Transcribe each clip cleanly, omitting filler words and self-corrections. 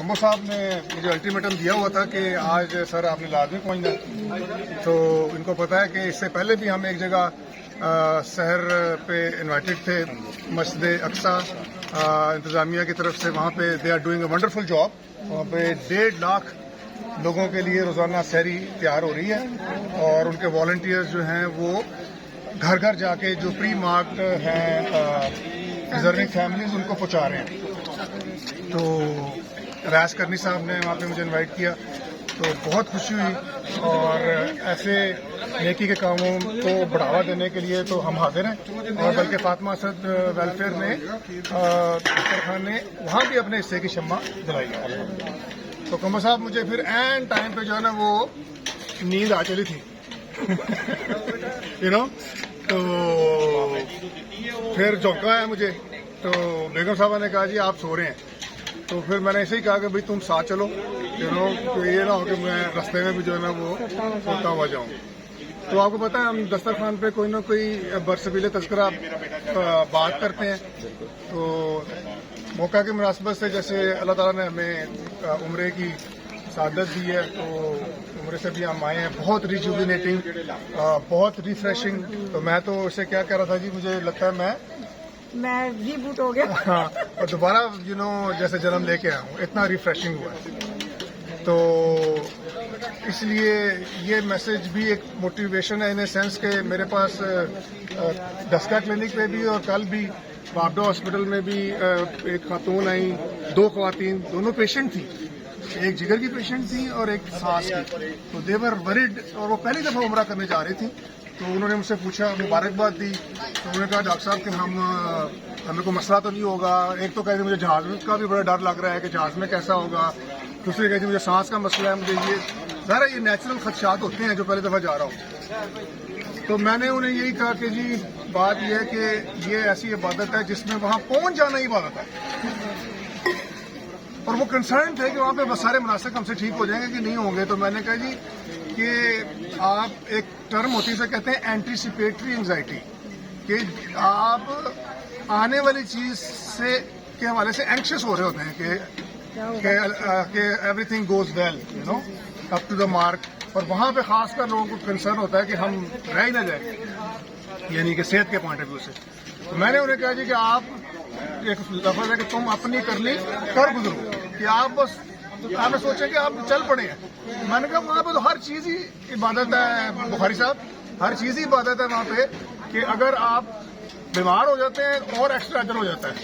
Combo साहब ने मुझे अल्टीमेटम दिया हुआ था कि आज सर आपने लाजमी पहुंचना है। तो इनको पता है कि इससे पहले भी हम एक जगह शहर पे इनवाइटेड थे, मस्जिद अक्सा इंतज़ामिया की तरफ से। वहाँ पे they are doing a wonderful job. वहाँ पे 1.5 लाख लोगों के लिए रोज़ाना सहरी तैयार हो रही है और उनके वॉलंटियर्स जो हैं वो घर घर जाके जो प्री मार्क्ड हैं डिजर्विंग फैमिलीज उनको पहुँचा रहे हैं। तो राज करनी साहब ने वहाँ पे मुझे इनवाइट किया तो बहुत खुशी हुई और ऐसे नेकी के कामों को बढ़ावा देने के लिए तो हम हाजिर हैं। और बल्कि फातिमा असद वेलफेयर ने अख्तर खान ने वहाँ भी अपने हिस्से की शम्मा दिलाई है। तो कम्बो साहब मुझे फिर एंड टाइम पे जो है ना वो नींद आ चली थी यू नो। तो फिर झोंका है मुझे, तो बेगम साहबा ने कहा जी आप सो रहे हैं। तो फिर मैंने ऐसे ही कहा कि भाई तुम साथ चलो यू नो, तो ये ना हो कि मैं रास्ते में भी जो है ना वो सोता हुआ जाऊँ। तो आपको पता है हम दस्तरखान पे कोई ना कोई बरसबीले तज़किरा बात करते हैं। तो मौका की मुनासबत से जैसे अल्लाह ताला ने हमें उम्रे की सादत दी है तो उम्रे से भी हम आए हैं। बहुत रिजुविनेटिंग, बहुत रिफ्रेशिंग। तो मैं तो उसे क्या कह रहा था जी, मुझे लगता है मैं रीबूट हो गया। हाँ, और दोबारा यू नो जैसे जन्म लेके आया हूँ, इतना रिफ्रेशिंग हुआ है। तो इसलिए ये मैसेज भी एक मोटिवेशन है इन ए सेंस के मेरे पास दस्का क्लिनिक पे भी और कल भी बाबडा हॉस्पिटल में भी एक खातून आई, 2 ख्वातीन, दोनों पेशेंट थी। एक जिगर की पेशेंट थी और एक सांस की। तो देवर वरिड और वो पहली दफ़ा उम्रा करने जा रही थी। तो उन्होंने मुझसे पूछा, मुबारकबाद दी। तो उन्होंने कहा डॉक्टर साहब कि हमें कोई मसला तो नहीं होगा। एक तो कहते मुझे जहाज का भी बड़ा डर लग रहा है कि जहाज में कैसा होगा। दूसरी कहती मुझे सांस का मसला है। मुझे ये सारा ये नेचुरल खदशात होते हैं जो पहली दफ़ा जा रहा हूँ। तो मैंने उन्हें यही कहा कि जी बात यह है कि ये ऐसी इबादत है जिसमें वहाँ पहुँच जाना ही इबादत है। और वो कंसर्न थे कि वहाँ पे बस सारे मुनासिब हमसे ठीक हो जाएंगे कि नहीं होंगे। तो मैंने कहा जी कि आप एक टर्म होती है, कहते हैं एंटीसिपेटरी एंजाइटी, कि आप आने वाली चीज से के हवाले से एंक्शियस हो रहे होते हैं कि everything goes well you know up to the mark. और वहाँ पे खासकर लोगों को कंसर्न होता है कि हम रह ही ना जाए, यानी कि सेहत के पॉइंट ऑफ व्यू से। तो मैंने उन्हें कहा जी कि आप एक लफ्ज़ है कि तुम अपनी करनी कर गुजरो, कि आप बस आपने सोचा कि आप चल पड़े हैं। मैंने कहा वहाँ पे तो हर चीज़ ही इबादत है बुखारी साहब, हर चीज़ ही इबादत है वहाँ पे। कि अगर आप बीमार हो जाते हैं और एक्स्ट्रा अजर हो जाता है,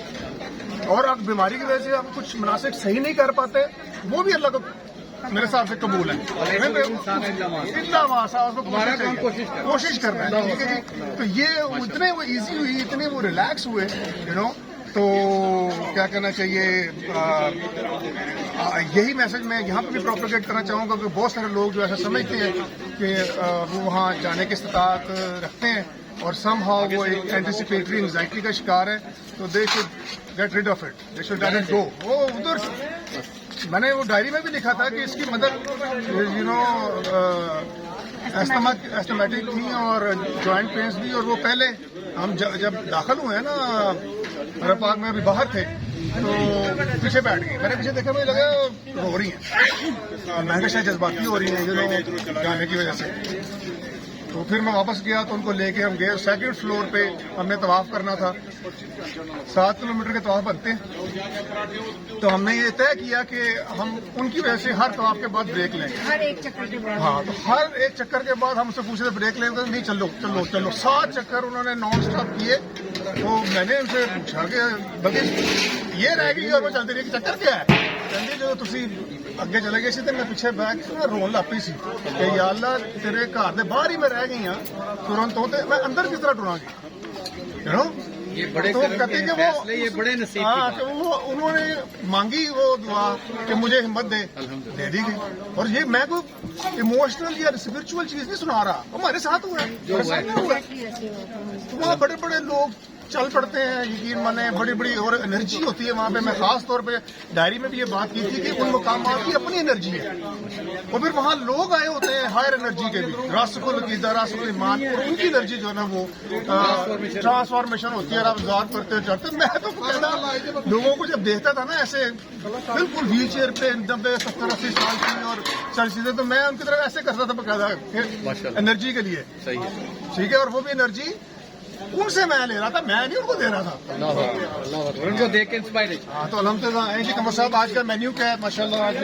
और आप बीमारी की वजह से आप कुछ मुनासिब सही नहीं कर पाते, वो भी अल्लाह को मेरे हिसाब से कबूल है। कोशिश करना है, ठीक है जी। तो ये इतने वो ईजी हुई, इतने वो रिलैक्स हुए यू नो। तो क्या कहना चाहिए, यही मैसेज मैं यहाँ पे भी प्रोपेगेट करना चाहूँगा कि बहुत सारे लोग जो ऐसा समझते हैं कि वो वहाँ जाने की इस्तात रखते हैं और समहाउ वो एक एंटीसिपेटरी एंजाइटी का शिकार है। तो they should get rid of it, they should let it go. वो उधर मैंने वो डायरी में भी लिखा था कि इसकी मदद यू नो एस्थमेटिक थी और जॉइंट पेन्स भी। और वो पहले हम जब दाखिल हुए हैं ना अरब पाक में, अभी बाहर थे तो पीछे बैठ गई। मैंने पीछे देखा, मुझे लगा रो रही हैं, मैं शायद जज्बाती हो रही हैं यू नो जाने की वजह से। तो फिर मैं वापस गया तो उनको लेके हम गए। सेकंड फ्लोर पे हमने तवाफ करना था, 7 किलोमीटर के तवाफ बनते हैं। तो हमने ये तय किया कि हम उनकी वजह से हर तवाफ के बाद ब्रेक लेंगे, हर एक चक्कर के बाद। हाँ, तो हर एक चक्कर के बाद हमसे पूछे थे ब्रेक लेंगे, नहीं चलो चलो चलो। 7 चक्कर उन्होंने नॉन स्टॉप किए। तो मैंने उनसे पूछा कि बल्कि ये रह गई और वो चलती रही, चक्कर क्या है? कहते जो तुसी ਅੱਗੇ ਚਲੇ ਗਏ ਸੀ ਤੇ ਮੈਂ ਪਿੱਛੇ ਬੈਠ ਕੇ ਰੋਣ ਲੱਗ ਪਈ ਸੀ ਕਿ ਯਾ ਅੱਲਾ ਤੇਰੇ ਘਰ ਦੇ ਬਾਹਰ ਹੀ ਮੈਂ ਰਹਿ गई हाँ तुरंत तो मैं अंदर किस तरह टुरांगी यू नो। ये बड़े फैसले, ये बड़े नसीब। हाँ, तो वो उन्होंने मांगी वो दुआ कि मुझे हिम्मत दे दी गई। और ये मैं कोई इमोशनल या स्पिरिचुअल चीज नहीं सुना रहा, हमारे साथ हुआ है, वहाँ बड़े बड़े लोग चल पड़ते हैं, यकीन माने बड़ी बड़ी और एनर्जी होती है वहाँ पे। मैं खास तौर पे डायरी में भी ये बात की थी कि उन मुकामात की अपनी एनर्जी है, और फिर वहाँ लोग आए होते हैं हायर एनर्जी के भी, रासुल अकीदा रासुल ईमान, और उनकी एनर्जी जो है ना वो ट्रांसफॉर्मेशन होती है। आप ऑब्जर्व करते चढ़ते, मैं तो कहना लोगों को जब देखता था ना ऐसे बिल्कुल व्हील चेयर पे 90-70-80 साल की और चलते, तो मैं उनकी तरफ ऐसे करता था बकायदा एनर्जी के लिए। सही है। ठीक है, और वो भी एनर्जी उनसे मैं ले रहा था, मैं नहीं उनको दे रहा था। अल्लाह उनको देख के इंस्पायर है। हाँ, तो अल्हम्दुलिल्लाह। कमर साहब आज का मेन्यू क्या है माशाल्लाह आज?